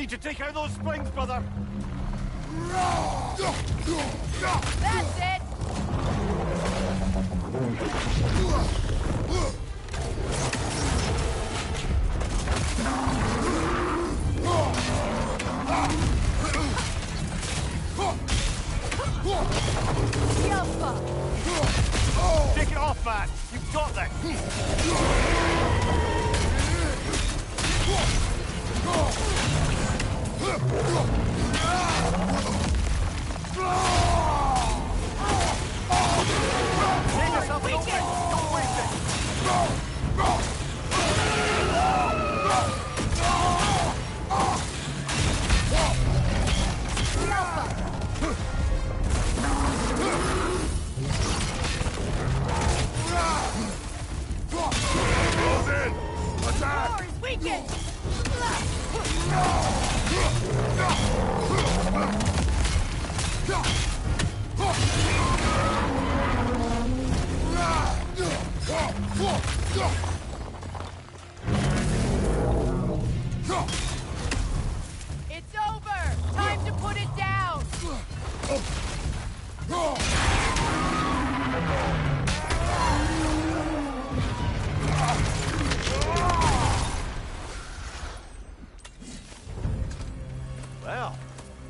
need to take out those springs, brother! That's it! Take it off, man! You've got this! Save yourself an opening! Don't waste it! Close in! Attack! Door is weakened! It's over! Time to put it down! Well,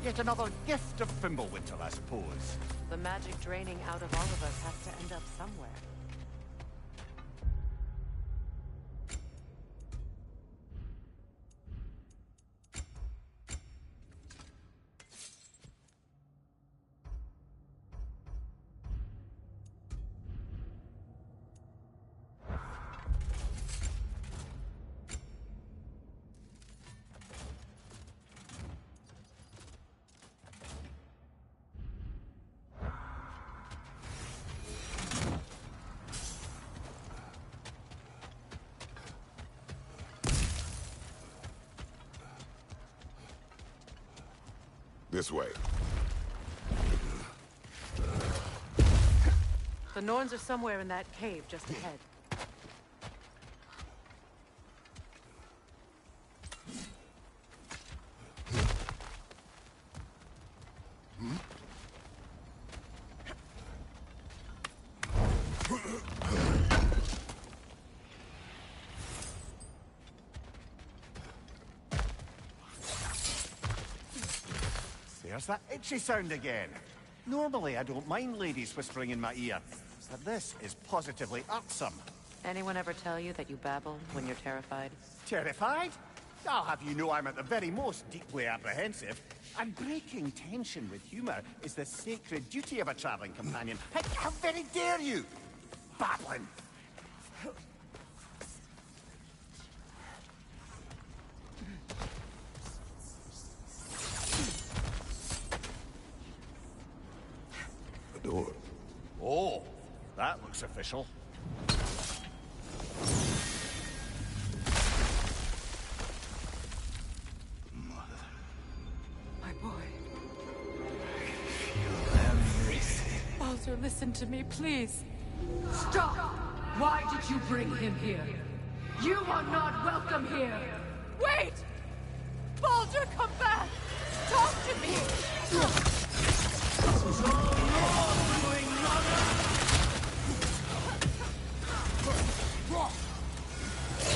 yet another gift of Fimbulwinter, I suppose. The magic draining out of all of us has to end up somewhere. This way. The Norns are somewhere in that cave just ahead. There's that itchy sound again. Normally, I don't mind ladies whispering in my ear, but this is positively irksome. Anyone ever tell you that you babble when you're terrified? Terrified? I'll have you know I'm at the very most deeply apprehensive. And breaking tension with humour is the sacred duty of a travelling companion. How very dare you! Babbling! The door. Oh, that looks official. My boy. Feel everything. Baldur, listen to me, please. Stop! Why did you bring him here? You are not welcome here! Wait! Baldur, come back! Talk to me!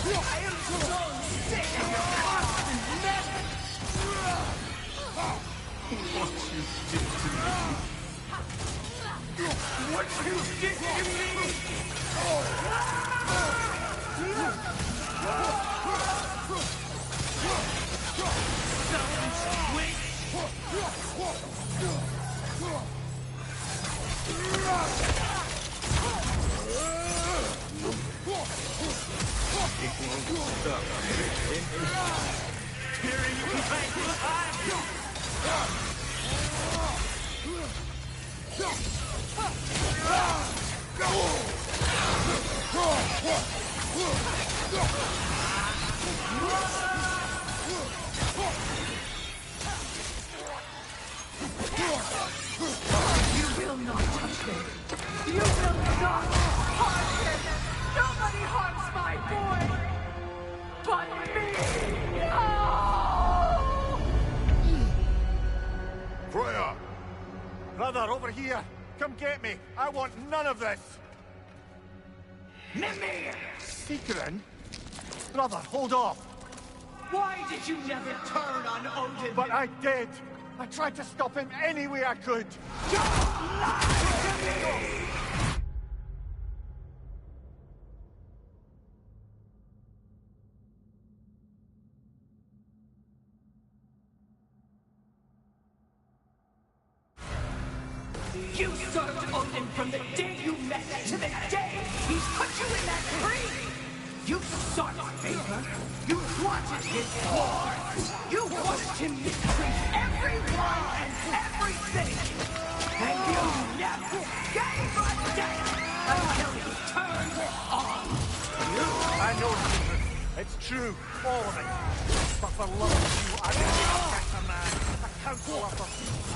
I am so sick of your constant mess! What you did to me. What you did to me! Don't wait! It won't stop. Tearing you back alive! You will not touch him! You will not harm him! Nobody harms my boy! But me! No! want none of this! Mimir! Seekerin? Brother, hold off! Why did you never turn on Odin? But I did! I tried to stop him any way I could! Don't lie to me! You served Odin from the day you met to the day he's put you in that tree! You sought favor. You wanted his war. You wanted him to treat everyone and everything. And you never gave a damn until he turned on you. I know, Seekerin. It's true, all of it. But for love of you, I became a better man, a counselor,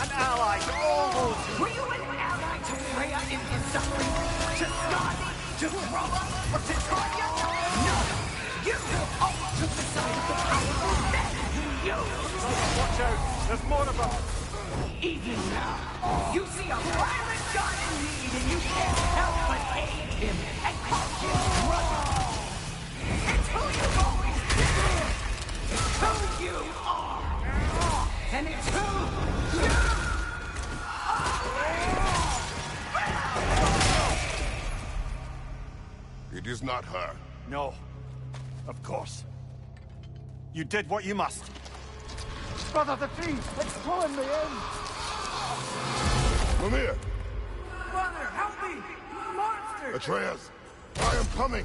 an ally to all those who... Were you an ally to Freya in his suffering? To Skadi? To Groa? Or to Tanya? No! You always took the side of the powerful men who you... Watch out, there's more of them. Even now, you see a violent god in need and you can't help but aid him and call him brother. It's who you've always been. It's who you are. And it's who you It is not her. No, of course. You did what you must. Brother, the tree! It's pulling me in! Mimir! Brother, help me! Monster! Atreus! I am coming!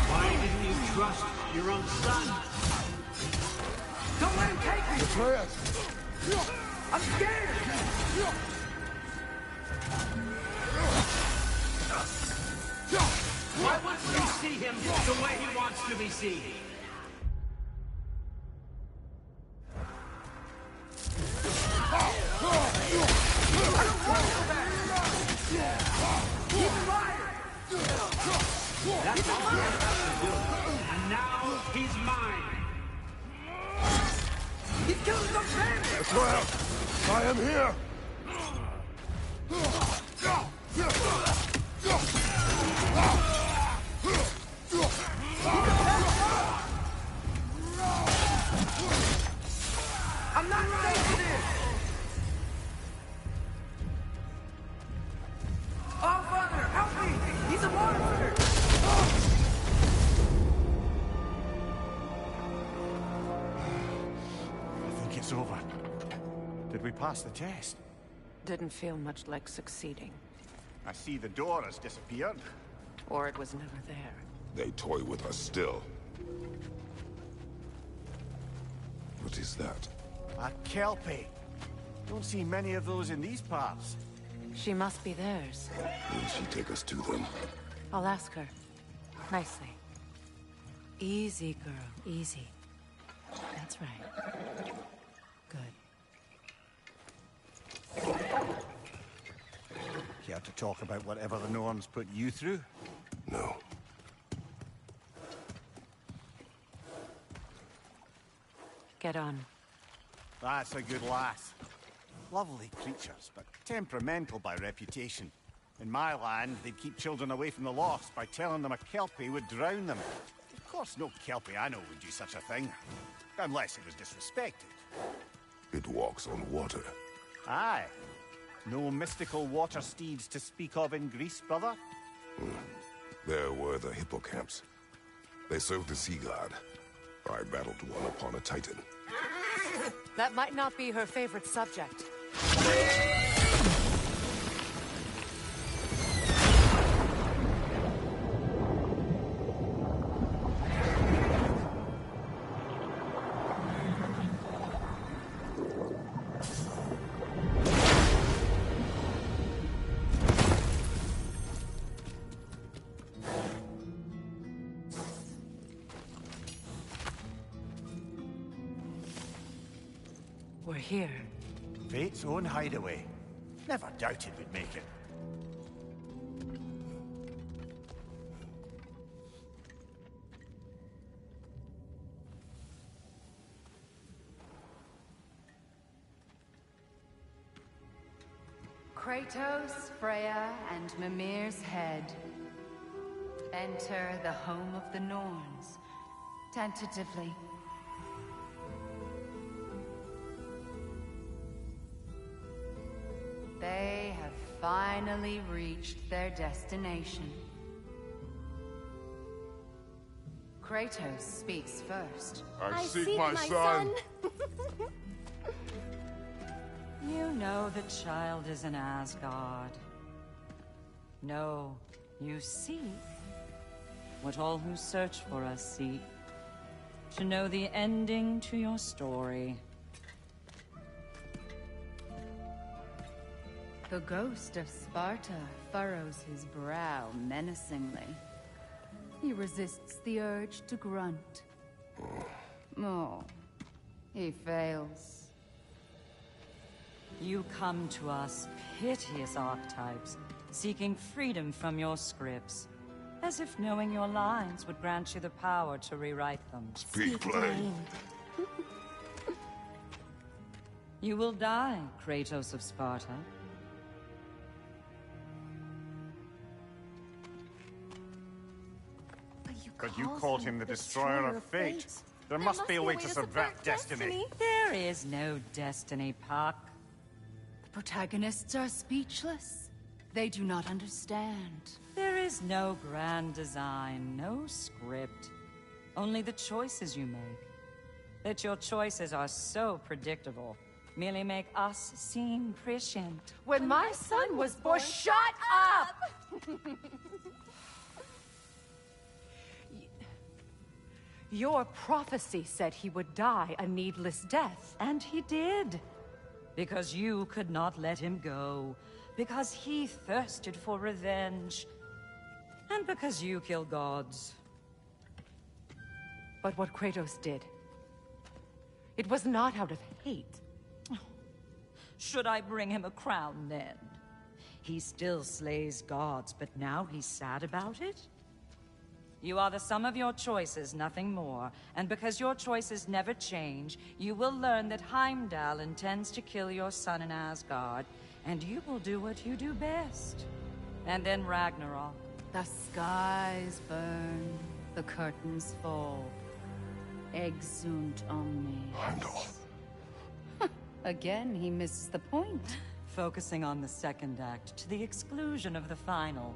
Why didn't you trust your own son? Don't let him take me! Atreus! I'm scared! Why wouldn't you see him the way he wants to be seen? That's all you have to do. And now he's mine. He's killing some family! Atreus! I am here! I'm not safe in this! Oh, Father, help me! He's a monster! I think it's over. Did we pass the test? Didn't feel much like succeeding. I see the door has disappeared. Or it was never there. They toy with us still. What is that? A Kelpie. Don't see many of those in these parts. She must be theirs. Will she take us to them? I'll ask her. Nicely. Easy, girl. Easy. That's right. Good. Care to talk about whatever the Norns put you through? No. Get on. That's a good lass. Lovely creatures, but temperamental by reputation. In my land, they'd keep children away from the lost by telling them a Kelpie would drown them. Of course, no Kelpie I know would do such a thing. Unless it was disrespected. It walks on water. Aye. No mystical water steeds to speak of in Greece, brother? There were the hippocamps. They served the sea god. I battled one upon a titan. That might not be her favorite subject. We're here. Fate's own hideaway. Never doubted we'd make it. Kratos, Freya, and Mimir's head. Enter the home of the Norns, tentatively. They have finally reached their destination. Kratos speaks first. I seek my son. You know the child is in Asgard. No, you seek what all who search for us seek. To know the ending to your story. The ghost of Sparta furrows his brow menacingly. He resists the urge to grunt. Oh, he fails. You come to us, piteous archetypes, seeking freedom from your scripts. As if knowing your lines would grant you the power to rewrite them. Speak plain. You will die, Kratos of Sparta. But you called him the destroyer of fate. There must be a way to subvert destiny. There is no destiny, Puck. The protagonists are speechless. They do not understand. There is no grand design, no script. Only the choices you make. That your choices are so predictable merely make us seem prescient. When my son was born, shut up! Your prophecy said he would die a needless death. And he did. Because you could not let him go. Because he thirsted for revenge. And because you kill gods. But what Kratos did, it was not out of hate. Should I bring him a crown then? He still slays gods, but now he's sad about it? You are the sum of your choices, nothing more. And because your choices never change, you will learn that Heimdall intends to kill your son in Asgard, and you will do what you do best. And then Ragnarok. The skies burn, the curtains fall. Exunt omnes. Heimdall. Again, he misses the point. Focusing on the second act to the exclusion of the final.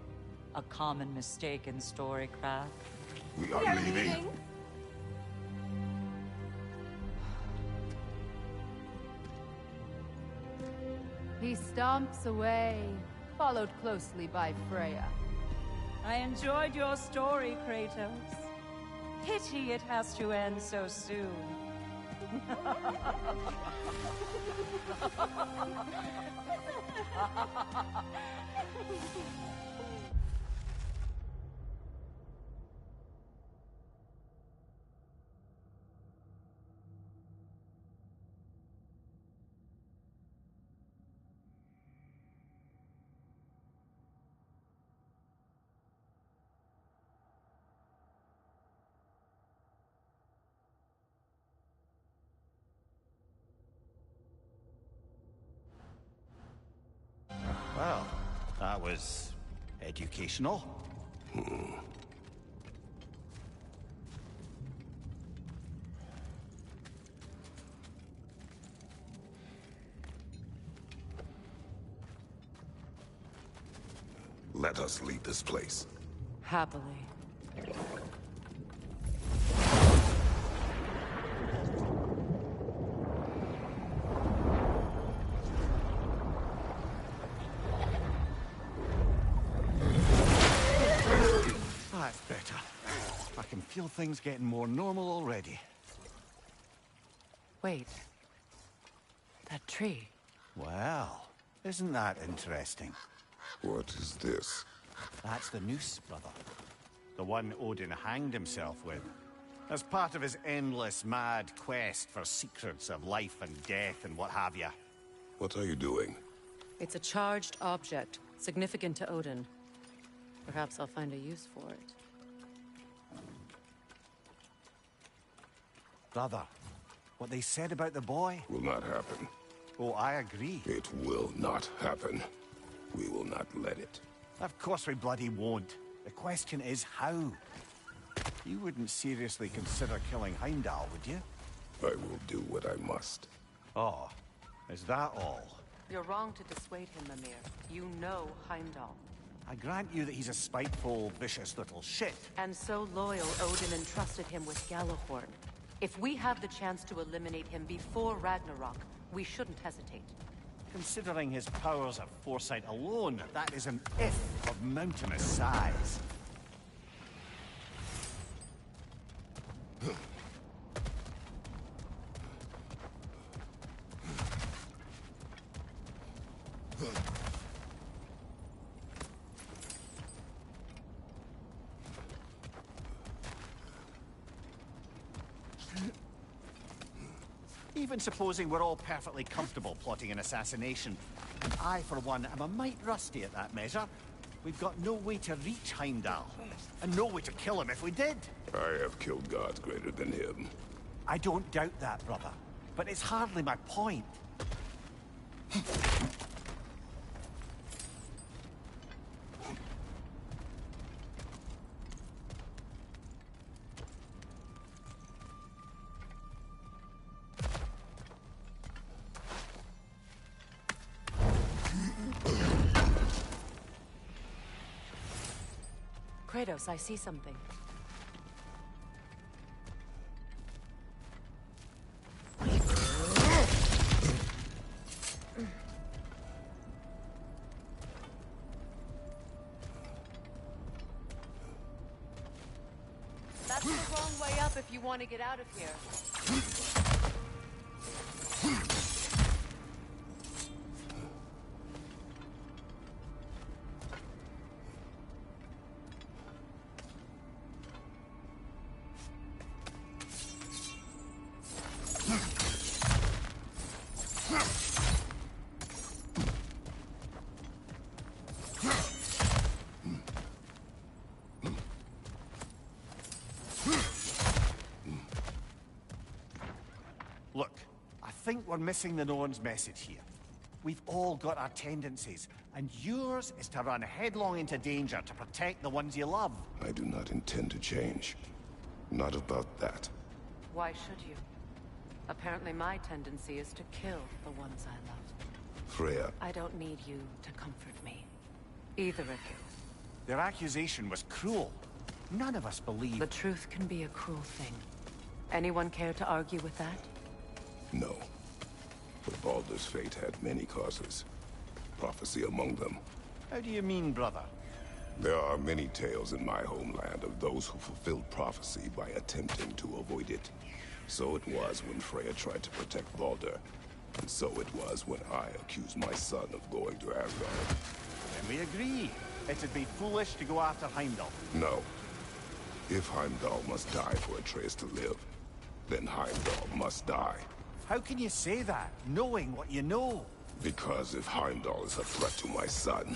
A common mistake in storycraft. We are leaving. He stomps away, followed closely by Freya. I enjoyed your story, Kratos. Pity it has to end so soon. Well, that was educational. Let us leave this place. Happily. That's better. I can feel things getting more normal already. Wait. That tree. Well, isn't that interesting? What is this? That's the noose, brother. The one Odin hanged himself with. As part of his endless, mad quest for secrets of life and death and what have you. What are you doing? It's a charged object, significant to Odin. Perhaps I'll find a use for it. Brother, what they said about the boy? Will not happen. Oh, I agree. It will not happen. We will not let it. Of course we bloody won't. The question is how. You wouldn't seriously consider killing Heimdall, would you? I will do what I must. Oh, is that all? You're wrong to dissuade him, Mimir. You know Heimdall. I grant you that he's a spiteful, vicious little shit. And so loyal, Odin entrusted him with Gjallarhorn. If we have the chance to eliminate him before Ragnarok, we shouldn't hesitate. Considering his powers of foresight alone, that is an if of mountainous size. Even supposing we're all perfectly comfortable plotting an assassination, and I, for one, am a mite rusty at that measure, we've got no way to reach Heimdall, and no way to kill him if we did. I have killed gods greater than him. I don't doubt that, brother, but it's hardly my point. Kratos, I see something. That's the wrong way up if you want to get out of here. Look, I think we're missing the Norn's message here. We've all got our tendencies, and yours is to run headlong into danger to protect the ones you love. I do not intend to change. Not about that. Why should you? Apparently my tendency is to kill the ones I love. Freya, I don't need you to comfort me. Either of you. Their accusation was cruel. None of us believe... The truth can be a cruel thing. Anyone care to argue with that? no. But Baldur's fate had many causes. Prophecy among them. How do you mean, brother? There are many tales in my homeland of those who fulfilled prophecy by attempting to avoid it. So it was when Freya tried to protect Baldur. And so it was when I accused my son of going to Asgard. Then we agree. It'd be foolish to go after Heimdall. No. If Heimdall must die for Atreus to live, then Heimdall must die. How can you say that, knowing what you know? Because if Heimdall is a threat to my son,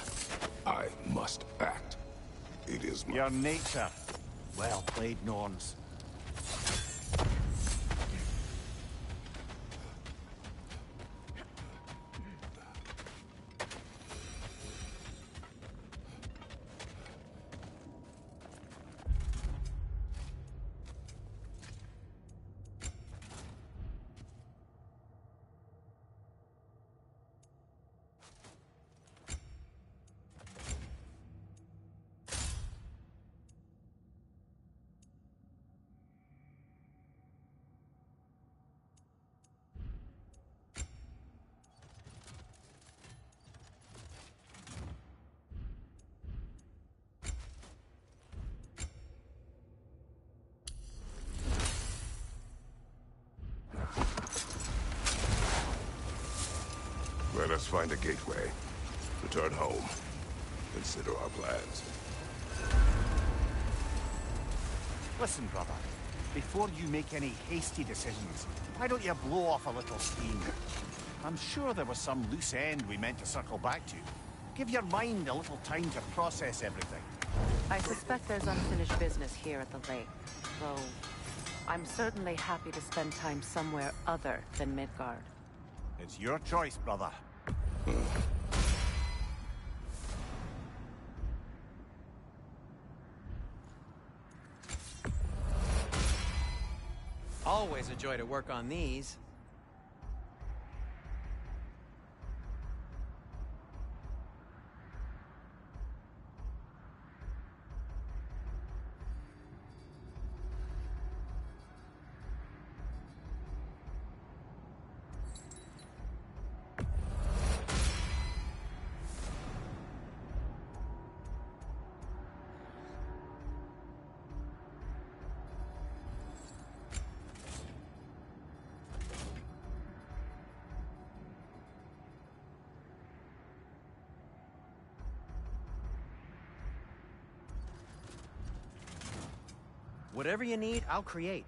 I must act. It is my... Your nature. Well played, Norns. Let us find a gateway. Return home. Consider our plans. Listen, brother. Before you make any hasty decisions, why don't you blow off a little steam? I'm sure there was some loose end we meant to circle back to. Give your mind a little time to process everything. I suspect there's unfinished business here at the lake, though I'm certainly happy to spend time somewhere other than Midgard. It's your choice, brother. Always a joy to work on these. Whatever you need, I'll create.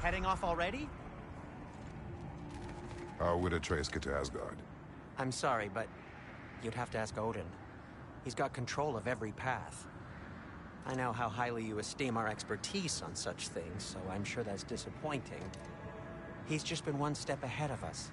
Heading off already? How would Atreus get to Asgard? I'm sorry, but you'd have to ask Odin. He's got control of every path. I know how highly you esteem our expertise on such things, so I'm sure that's disappointing. He's just been one step ahead of us.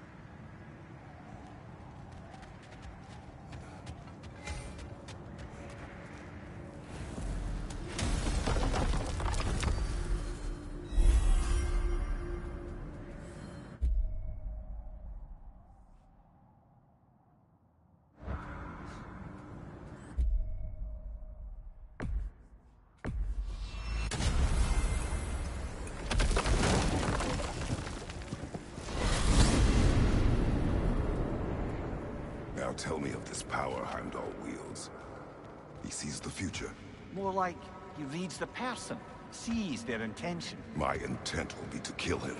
Now tell me of this power Heimdall wields. He sees the future. More like he reads the person, sees their intention. My intent will be to kill him.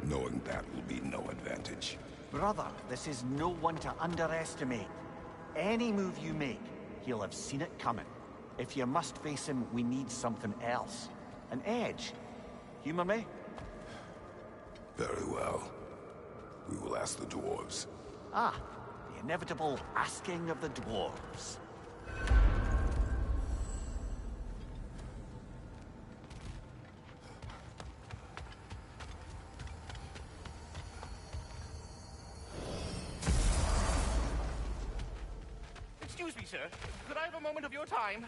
Knowing that will be no advantage. Brother, this is no one to underestimate. Any move you make, he'll have seen it coming. If you must face him, we need something else. An edge. Humor me? Very well. We will ask the dwarves. Ah, the inevitable asking of the dwarves. Excuse me, sir. Could I have a moment of your time?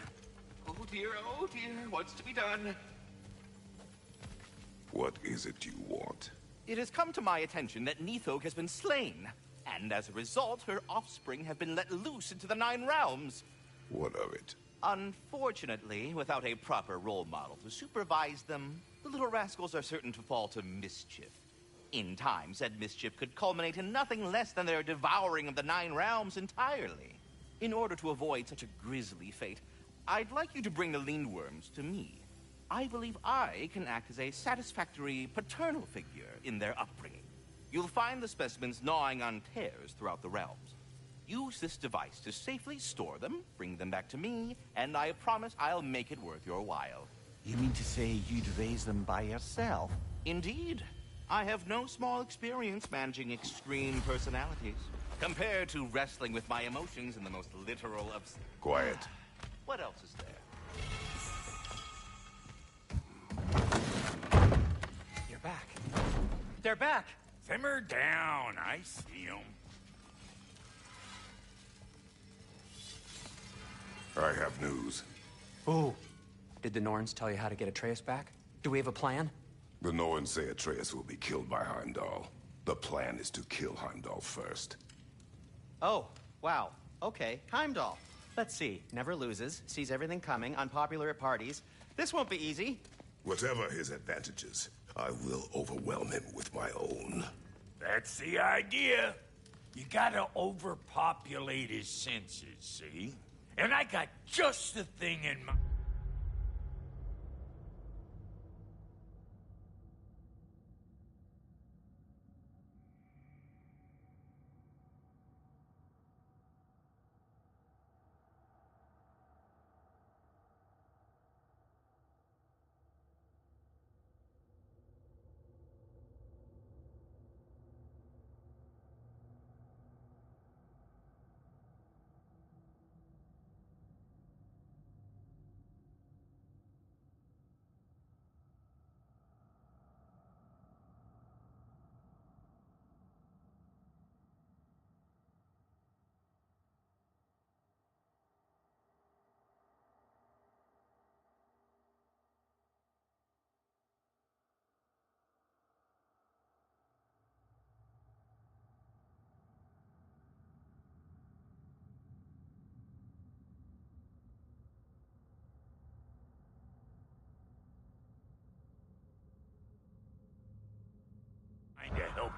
Oh dear, what's to be done? What is it you want? It has come to my attention that Nithog has been slain, and as a result, her offspring have been let loose into the Nine Realms. What of it? Unfortunately, without a proper role model to supervise them, the little rascals are certain to fall to mischief. In time, said mischief could culminate in nothing less than their devouring of the Nine Realms entirely. In order to avoid such a grisly fate, I'd like you to bring the Lindworms to me. I believe I can act as a satisfactory paternal figure in their upbringing. You'll find the specimens gnawing on tears throughout the realms. Use this device to safely store them, bring them back to me, and I promise I'll make it worth your while. You mean to say you'd raise them by yourself? Indeed. I have no small experience managing extreme personalities, compared to wrestling with my emotions in the most literal of... Quiet. What else is there? You're back. They're back! Simmer down, I see 'em. I have news. Ooh. Did the Norns tell you how to get Atreus back? Do we have a plan? The Norns say Atreus will be killed by Heimdall. The plan is to kill Heimdall first. Oh, wow. Okay, Heimdall. Let's see. Never loses, sees everything coming, unpopular at parties. This won't be easy. Whatever his advantages, I will overwhelm him with my own. That's the idea. You gotta overpopulate his senses, see? And I got just the thing in mind.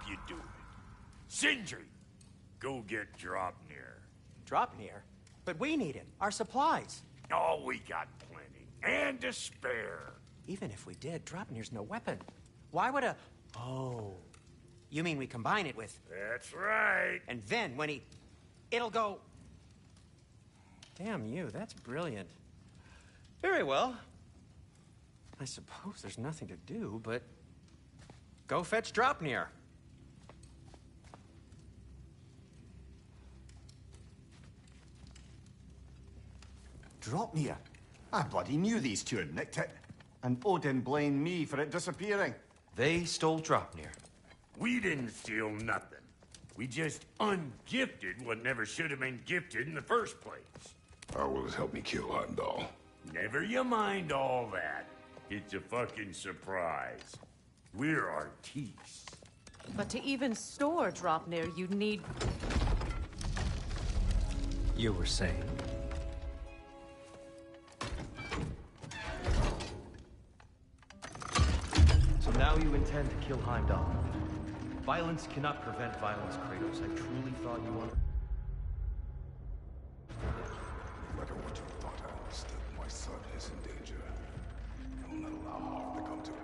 you do it. Sindri, go get Dropnir. Dropnir? But we need him. Our supplies. Oh, we got plenty. And to spare. Even if we did, Dropnir's no weapon. Why would a... Oh. You mean we combine it with... That's right. And then when he... It'll go... Damn you, that's brilliant. Very well. I suppose there's nothing to do, but... Go fetch Dropnir. Dropnir? I bloody knew these two had nicked it. And Odin blamed me for it disappearing. They stole Dropnir. We didn't steal nothing. We just ungifted what never should have been gifted in the first place. How will it help me kill Heimdall? Never you mind all that. It's a fucking surprise. We're artistes. But to even store Dropnir, you'd need... You were saying? So now you intend to kill Heimdall. Violence cannot prevent violence, Kratos. I truly thought you wanted... No matter what you thought I understood, my son is in danger. I will not allow harm to come to him.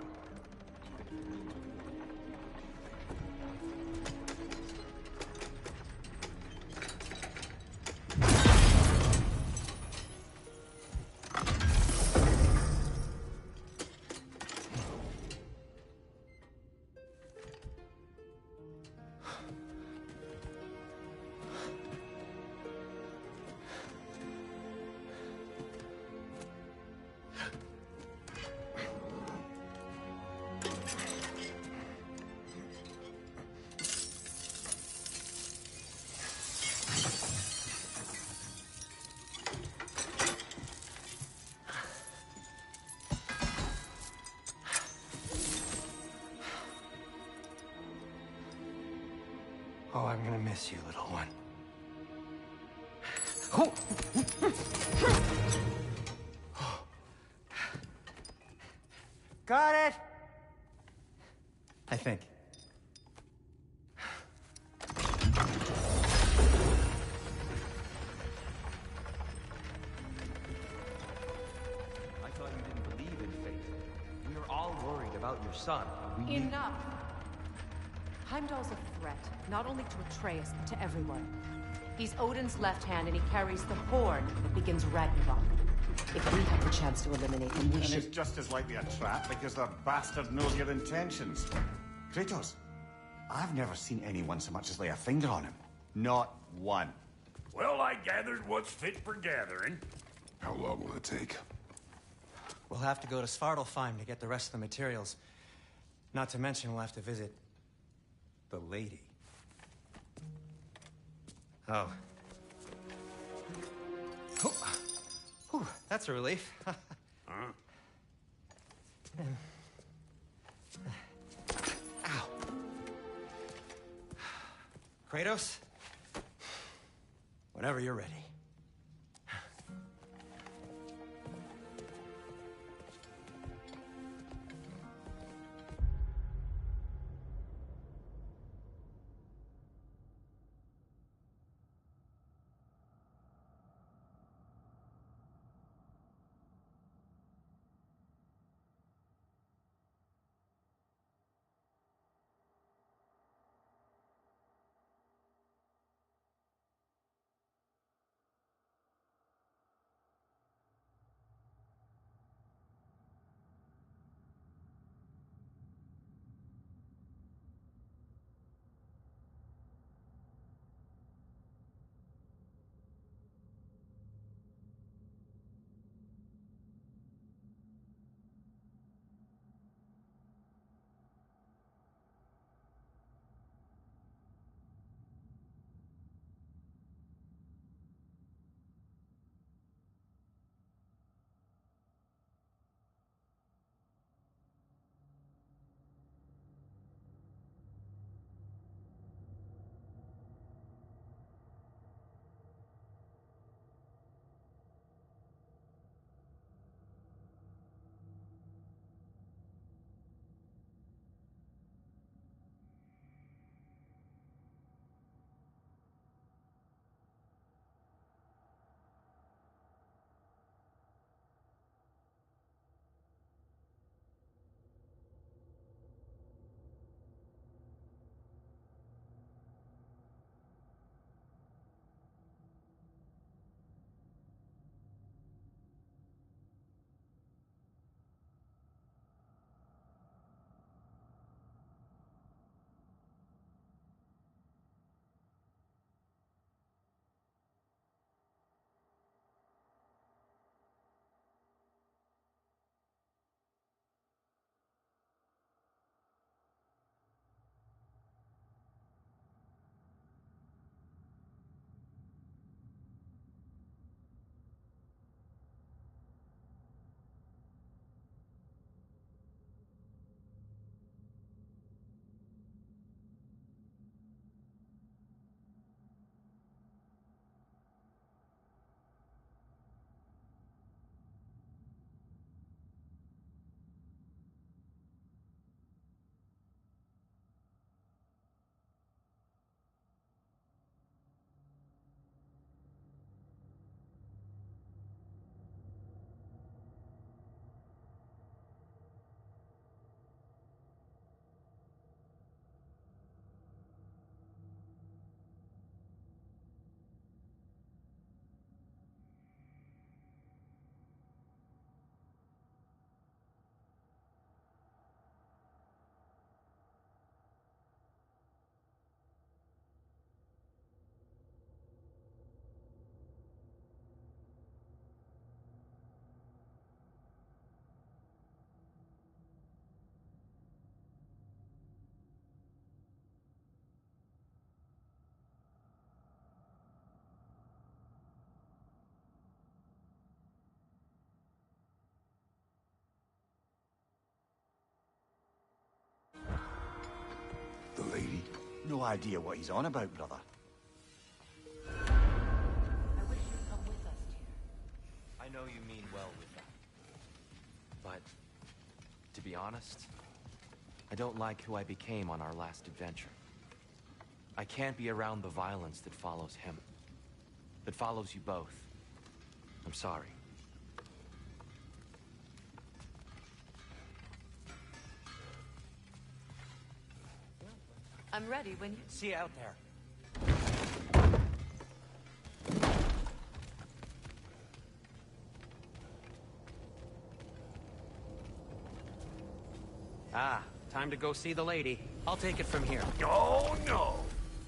Oh, I'm gonna miss you, little one. Oh. Got it! I think. I thought you didn't believe in fate. We were all worried about your son. We knew- Enough! Heimdall's a threat, not only to Atreus, but to everyone. He's Odin's left hand, and he carries the horn that begins Ragnarok. If we have the chance to eliminate him, we And should... it's just as likely a trap because the bastard knows your intentions. Kratos, I've never seen anyone so much as lay a finger on him. Not one. Well, I gathered what's fit for gathering. How long will it take? We'll have to go to Svartalfheim to get the rest of the materials. Not to mention we'll have to visit... the lady. Oh. Whew, that's a relief. Huh? Ow. Kratos? Whenever you're ready. No idea what he's on about, brother. I wish you'd come with us, dear. I know you mean well with that. But, to be honest, I don't like who I became on our last adventure. I can't be around the violence that follows him. That follows you both. I'm sorry. I'm ready when you... See you out there. Ah, time to go see the lady. I'll take it from here. Oh, no.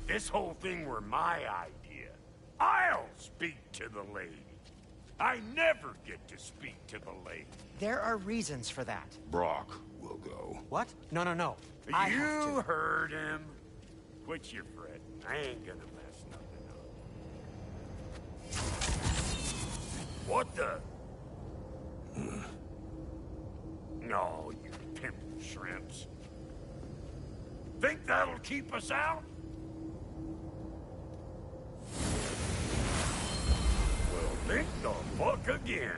This whole thing were my idea. I'll speak to the lady. I never get to speak to the lady. There are reasons for that. Brock will go. What? No, no, no. I have You to. heard him. Quit your fretting. I ain't gonna mess nothing up. What the? No, you pimp shrimps. Think that'll keep us out? Well, think the fuck again.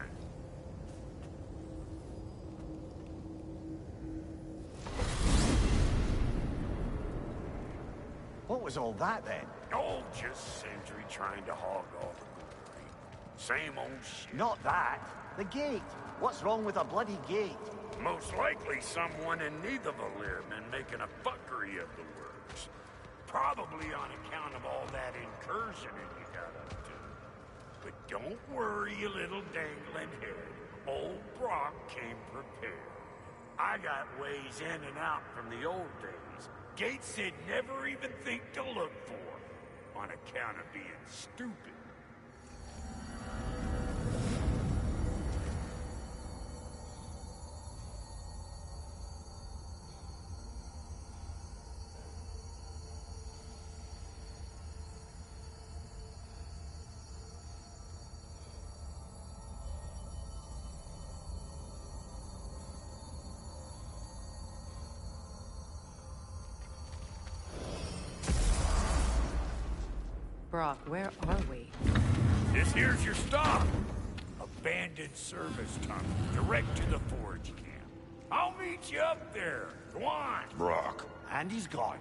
What was all that, then? Oh, just Sentry trying to hog all the glory. Same old shit. Not that. The gate. What's wrong with a bloody gate? Most likely someone in Neitherville been making a fuckery of the works. Probably on account of all that incursioning you got up to. But don't worry, you little dangling head. Old Brock came prepared. I got ways in and out from the old days. Gates they'd never even think to look for, on account of being stupid. Brock, where are we? This here's your stop. Abandoned service tunnel, direct to the forge camp. I'll meet you up there. Go on. Brock, And he's gone.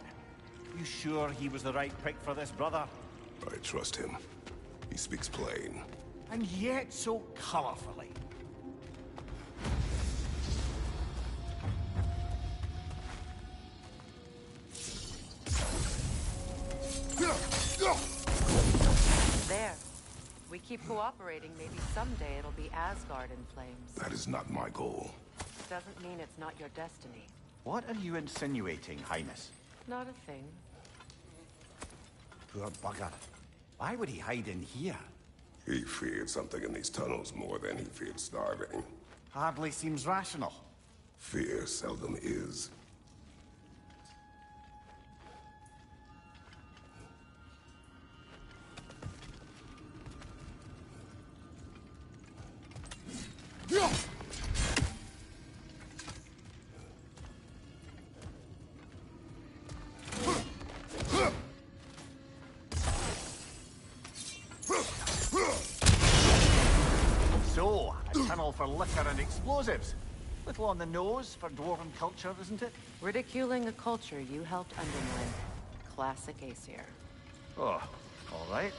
You sure he was the right pick for this, brother? I trust him. He speaks plain. And yet so colorfully. There. We keep cooperating, maybe someday it'll be Asgard in flames. That is not my goal. Doesn't mean it's not your destiny. What are you insinuating, Highness? Not a thing. Poor bugger. Why would he hide in here? He feared something in these tunnels more than he feared starving. Hardly seems rational. Fear seldom is. So, a tunnel for liquor and explosives. Little on the nose for dwarven culture, isn't it? Ridiculing a culture you helped undermine. Classic Aesir. Oh, all right.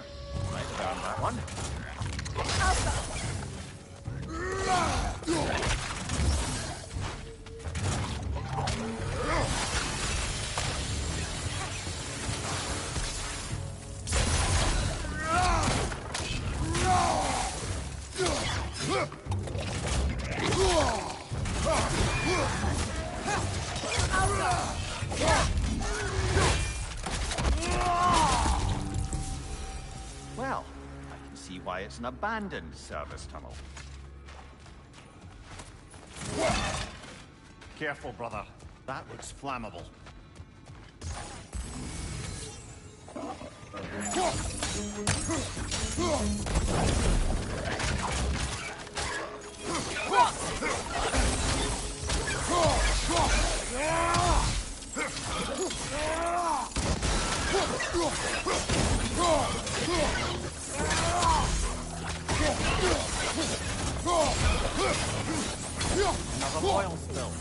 Right down that one. Well, I can see why it's an abandoned service tunnel. Careful, brother. That looks flammable. Another oil spill.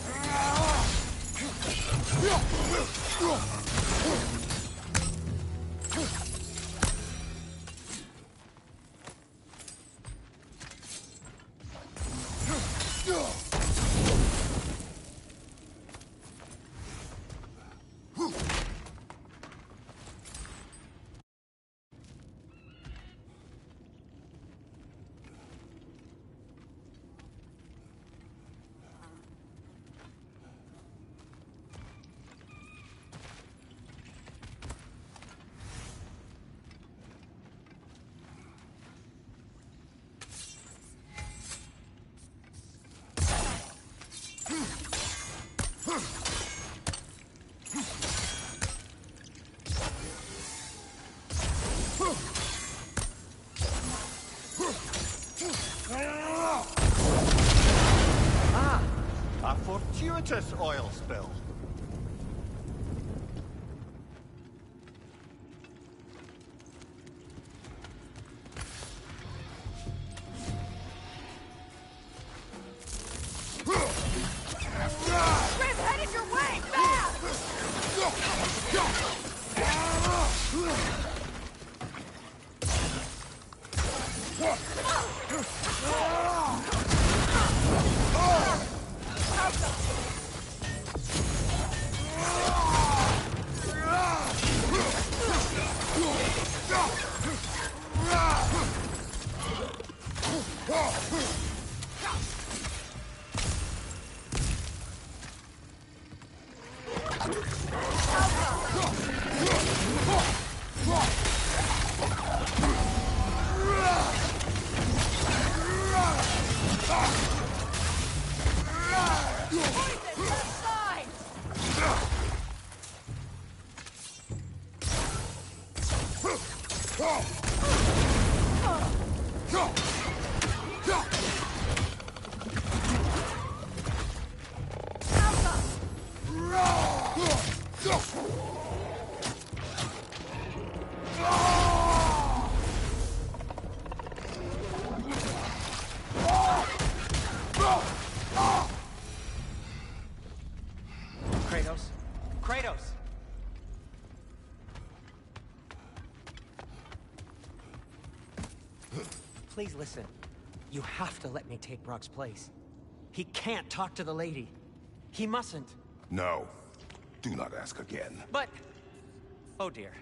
A fortuitous oil spill. Grim, headed your way! Fast! Kratos? Kratos! Please listen. You have to let me take Brock's place. He can't talk to the lady. He mustn't. No. Do not ask again. But... Oh dear.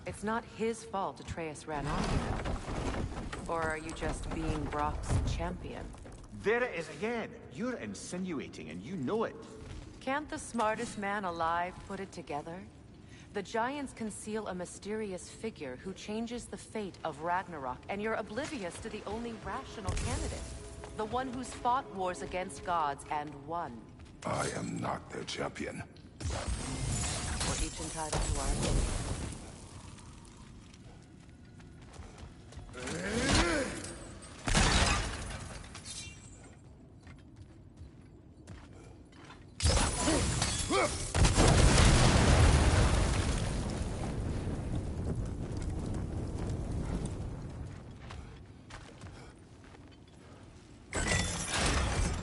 It's not his fault Atreus ran off you. Or are you just being Brock's champion? There it is again. You're insinuating, and you know it. Can't the smartest man alive put it together? The Giants conceal a mysterious figure who changes the fate of Ragnarok, and you're oblivious to the only rational candidate. The one who's fought wars against gods and won. I am not their champion. We're each entitled to our opinion.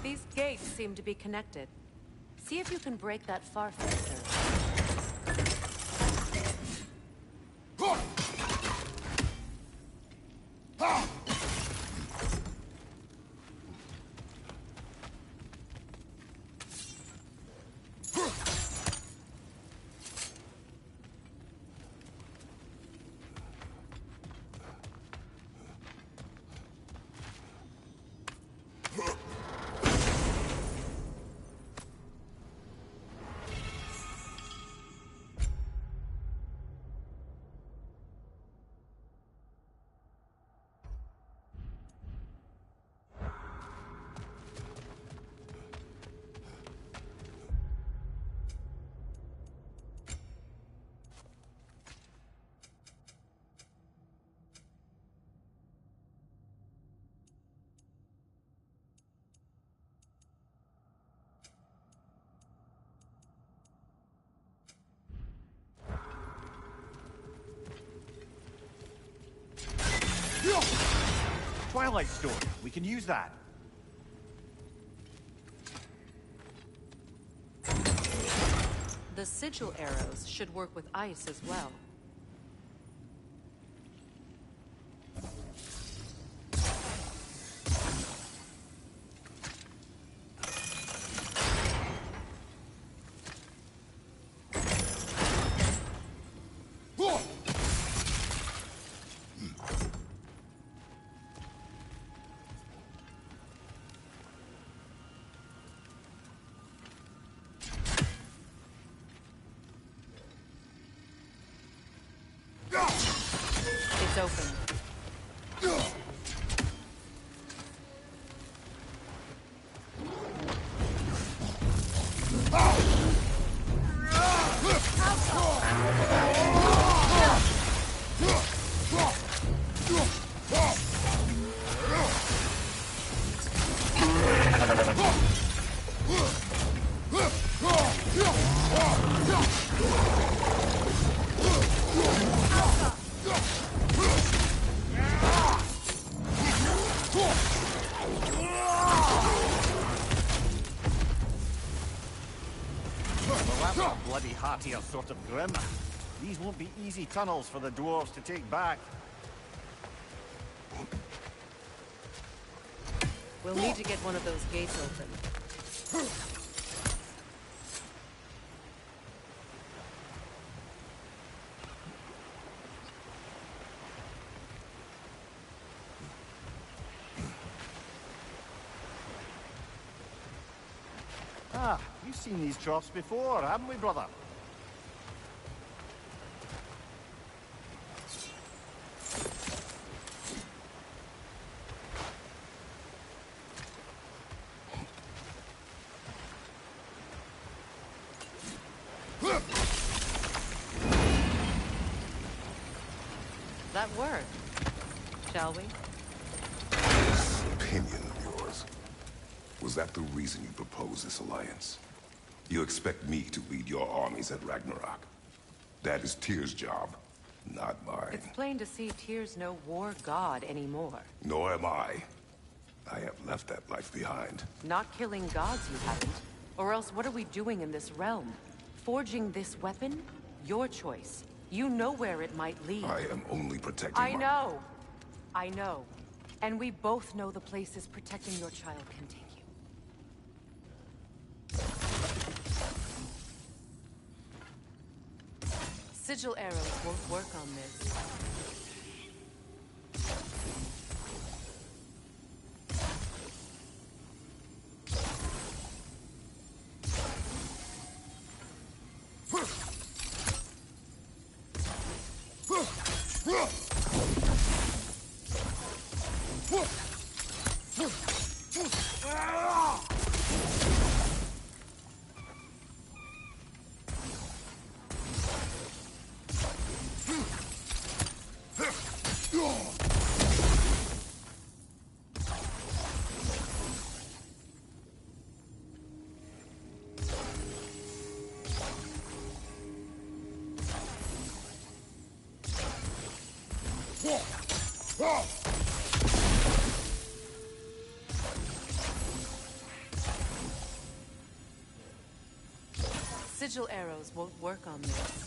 These gates seem to be connected. See if you can break that far filter. Twilight Stone. We can use that. The sigil arrows should work with ice as well. It's open. Bloody heartier sort of grim. These won't be easy tunnels for the dwarves to take back. We'll need to get one of those gates open. Ah, you've seen these troughs before, haven't we, brother? That worked, shall we? This opinion of yours, was that the reason you proposed this alliance? You expect me to lead your armies at Ragnarok? That is Tyr's job, not mine. It's plain to see Tyr's no war god anymore. Nor am I. I have left that life behind. Not killing gods, you haven't. Or else what are we doing in this realm? Forging this weapon? Your choice. You know where it might lead. I am only protecting I know. I know. And we both know the places protecting your child can take you. Sigil arrows won't work on this. Sigil arrows won't work on this.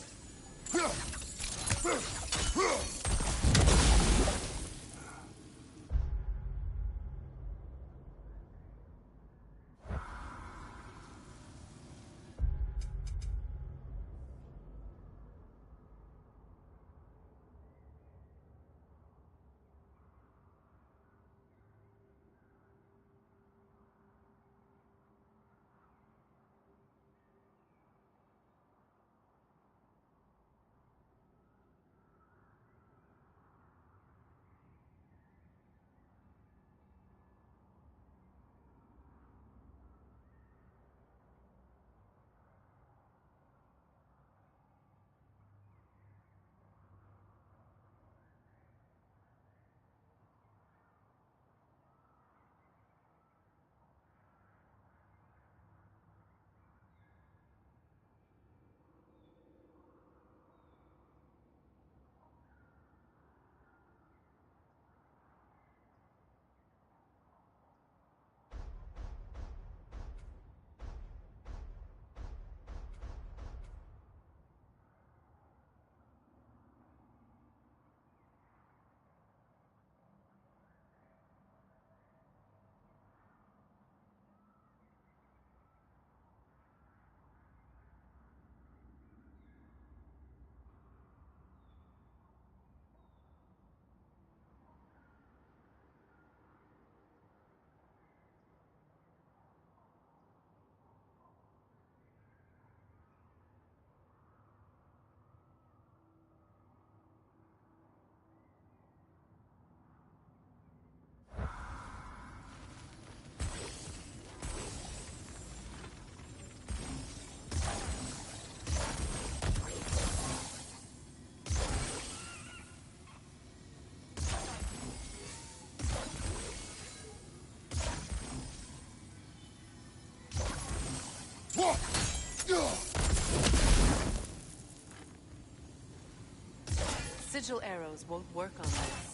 Sigil arrows won't work on this.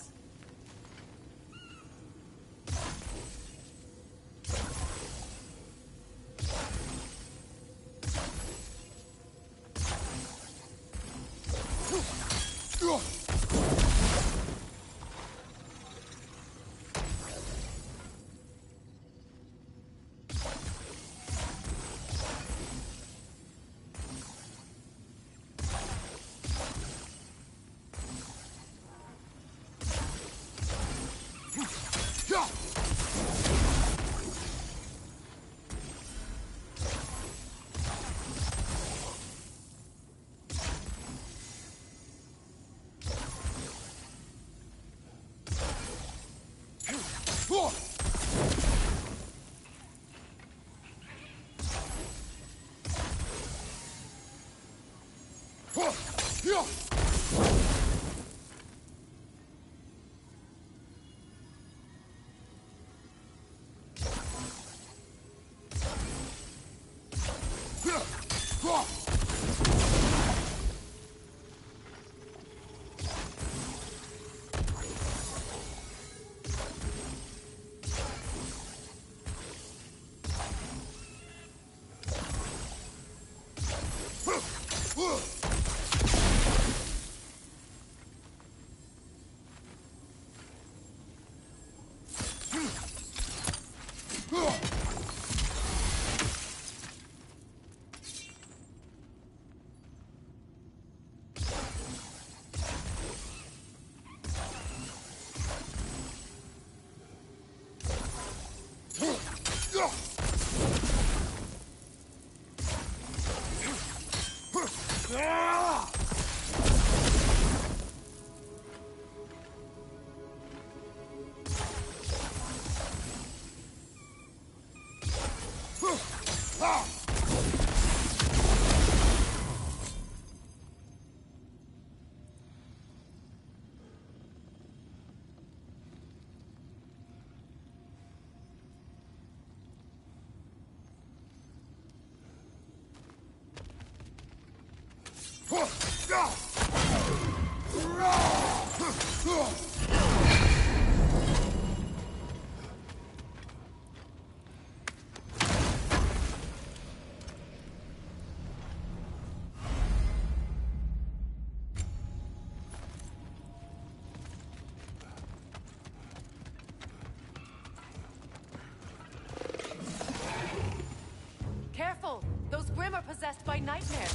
Careful! Those Grimm are possessed by nightmares.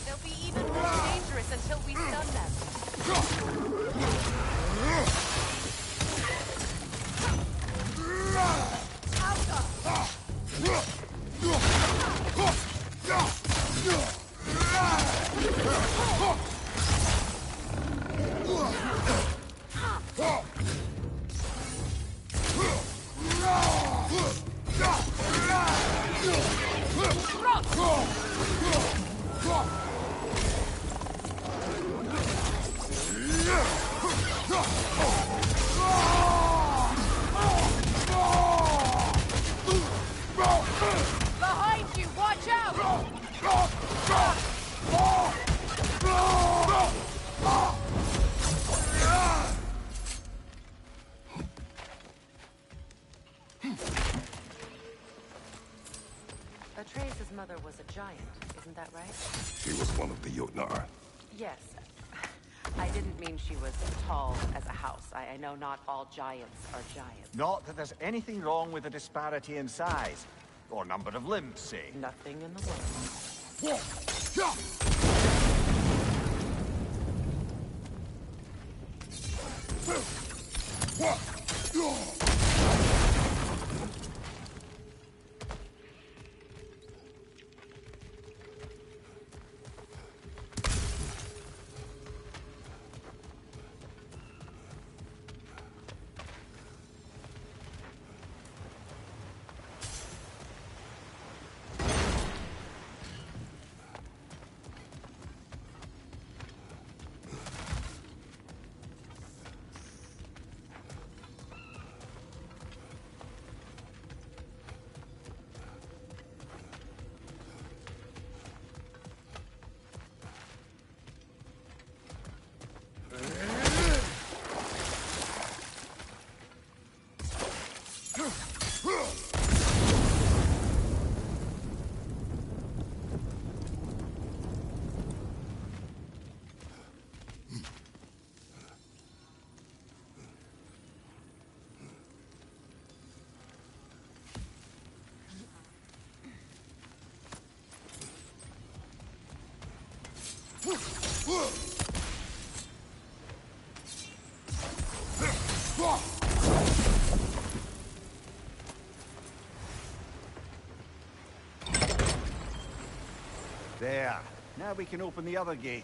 They'll be even more dangerous until we stun them. Behind you! Watch out! Atreus' mother was a giant, isn't that right? She was one of the Jotnar. Yes. I didn't mean she was tall as a house. I know not all giants are giants. Not that there's anything wrong with the disparity in size. Or number of limbs, say. Nothing in the world. There. Now we can open the other gate.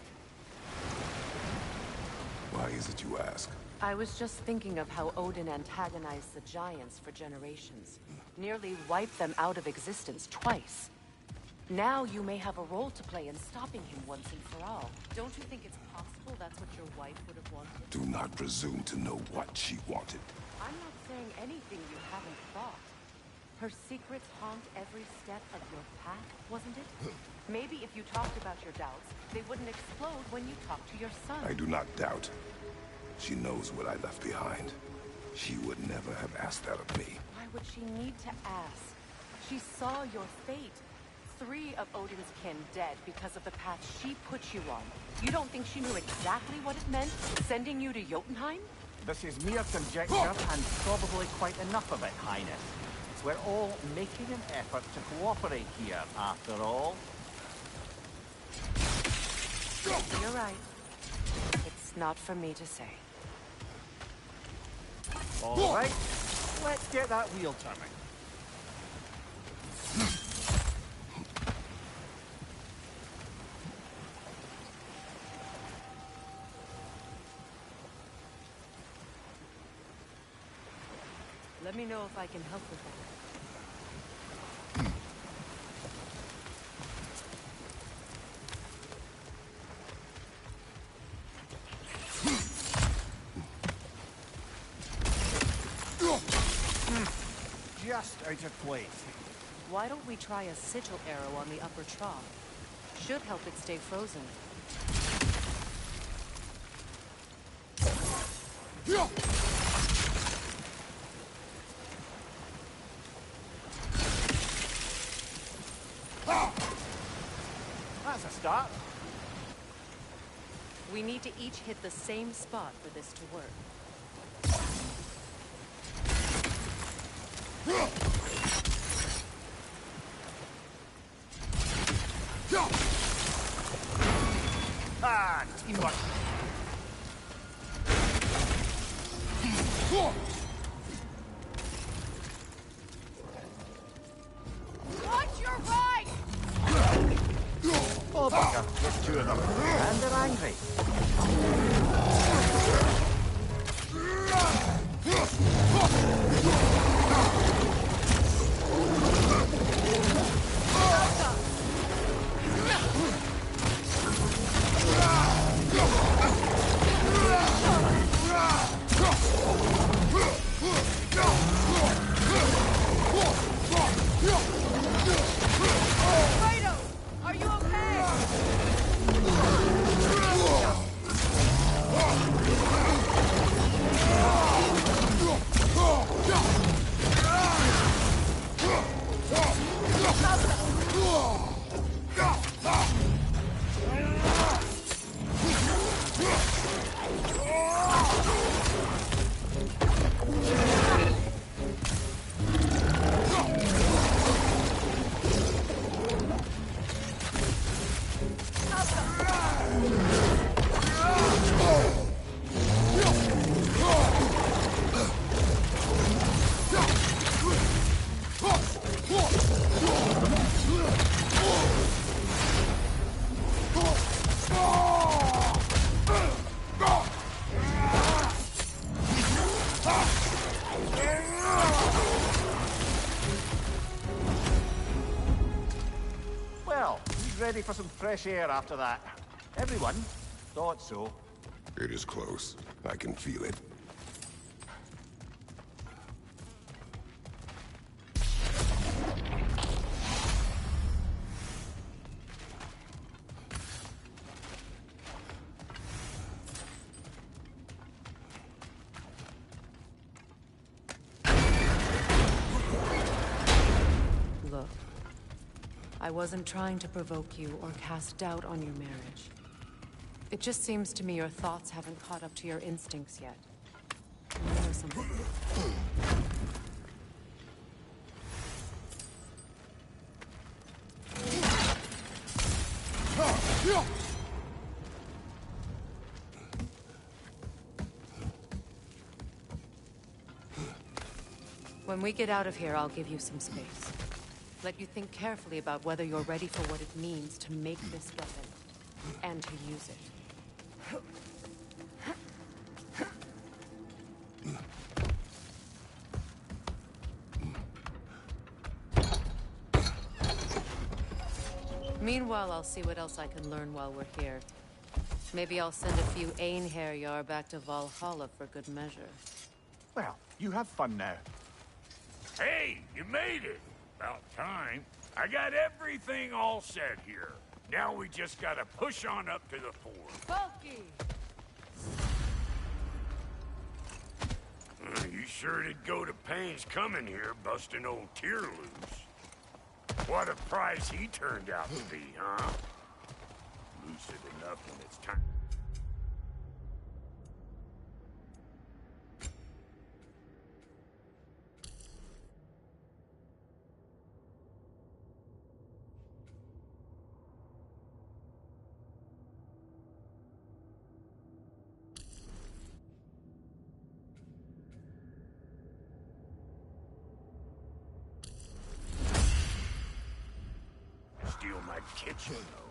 Why is it you ask? I was just thinking of how Odin antagonized the Giants for generations. Nearly wiped them out of existence twice. Now you may have a role to play in stopping him once and for all. Don't you think it's possible that's what your wife would have wanted? Do not presume to know what she wanted. I'm not saying anything you haven't thought. Her secrets haunt every step of your path, wasn't it? Maybe if you talked about your doubts, they wouldn't explode when you talked to your son. I do not doubt. She knows what I left behind. She would never have asked that of me. Why would she need to ask? She saw your fate. 3 of Odin's kin dead because of the path she put you on. You don't think she knew exactly what it meant, sending you to Jotunheim? This is mere conjecture, and probably quite enough of it, Highness. We're all making an effort to cooperate here, after all. You're right. It's not for me to say. All right, let's get that wheel turning. Let me know if I can help with that. Just out of place. Why don't we try a sigil arrow on the upper trough? Should help it stay frozen. That's a start. We need to each hit the same spot for this to work. Ah, teamwork. Watch your right! Oh, bugger. There's 2 of them. And they're angry. Kratos, are you okay? Well, he's ready for some fresh air after that. Everyone thought so. It is close. I can feel it. Look, I wasn't trying to provoke you or cast doubt on your marriage. It just seems to me your thoughts haven't caught up to your instincts yet. You know something? When we get out of here, I'll give you some space. Let you think carefully about whether you're ready for what it means to make this weapon, and to use it. Meanwhile, I'll see what else I can learn while we're here. Maybe I'll send a few Einherjar back to Valhalla for good measure. Well, you have fun now. Hey, you made it! About time. I got everything all set here. Now we just gotta push on up to the fort. Bulky! You sure did go to pains coming here, busting old Tyr loose. What a prize he turned out to be, huh? Lucid enough when it's time. Steal my kitchen, though.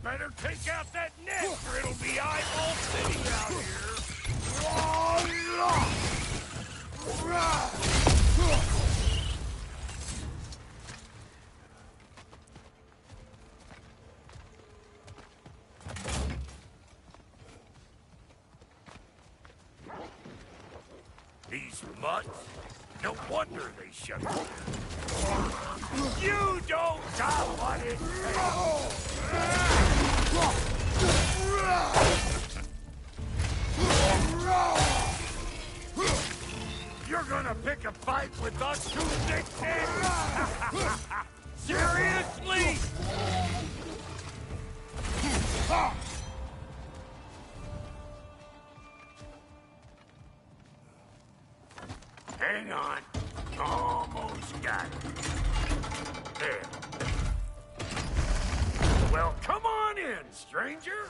Better take out that net, or it'll be eyeball city out here. These mutts? No wonder they shut you down. You don't got what it takes. You're gonna pick a fight with us two dickheads? Seriously? Hang on. Almost got it. There. Well, come on in, stranger.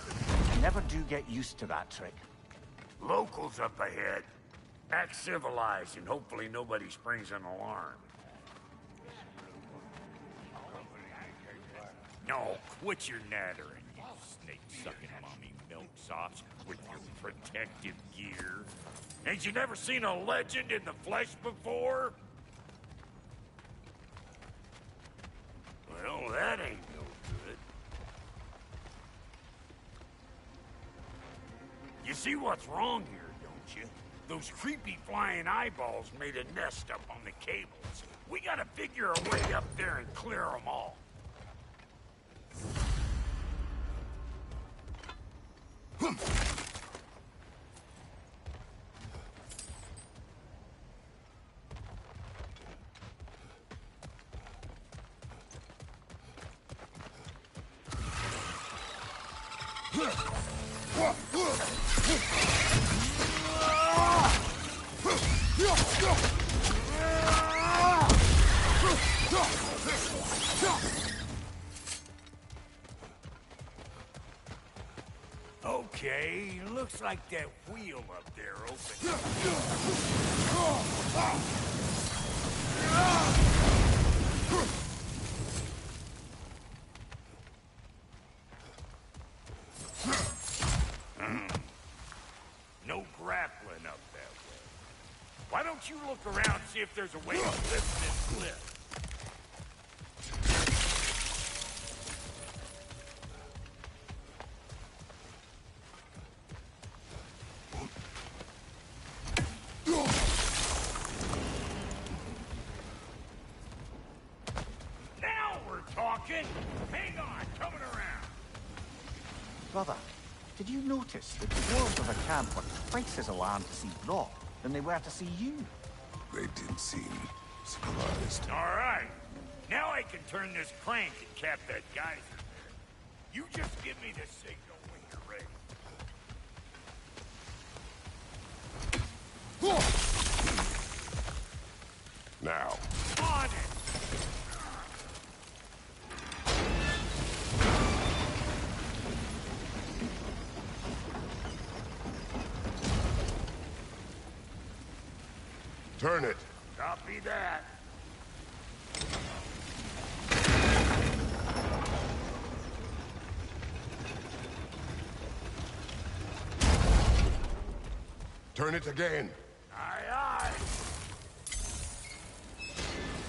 Never do get used to that trick. Locals up ahead. Act civilized and hopefully nobody springs an alarm. No, quit your nattering, you snake-sucking mommy milksops with your protective gear. Ain't you never seen a legend in the flesh before? Well, that ain't no good. You see what's wrong here, don't you? Those creepy flying eyeballs made a nest up on the cables. We gotta figure a way up there and clear them all. Okay, looks like that wheel up there opened. No grappling up that way. Why don't you look around and see if there's a way to lift this cliff? Now we're talking! Hang on, coming around! Brother, did you notice that the dwarves of the camp were twice as alarmed to see Rock than they were to see you? They did seem surprised. All right. Now I can turn this crank and cap that geyser there. You just give me the signal when you're ready. Now. On it! Turn it. Copy that. Turn it again. Aye, aye.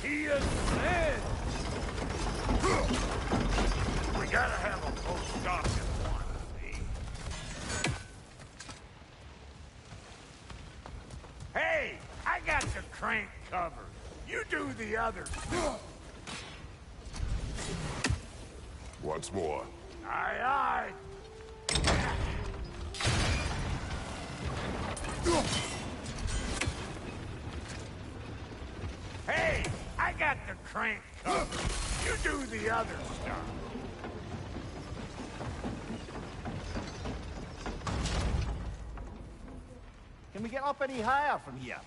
He is dead. We gotta have a post-op at one, see? Hey, I got the crank covered. You do the others. Once more. Aye, aye. Hey, I got the crank covered. You do the other stuff. Can we get up any higher from here?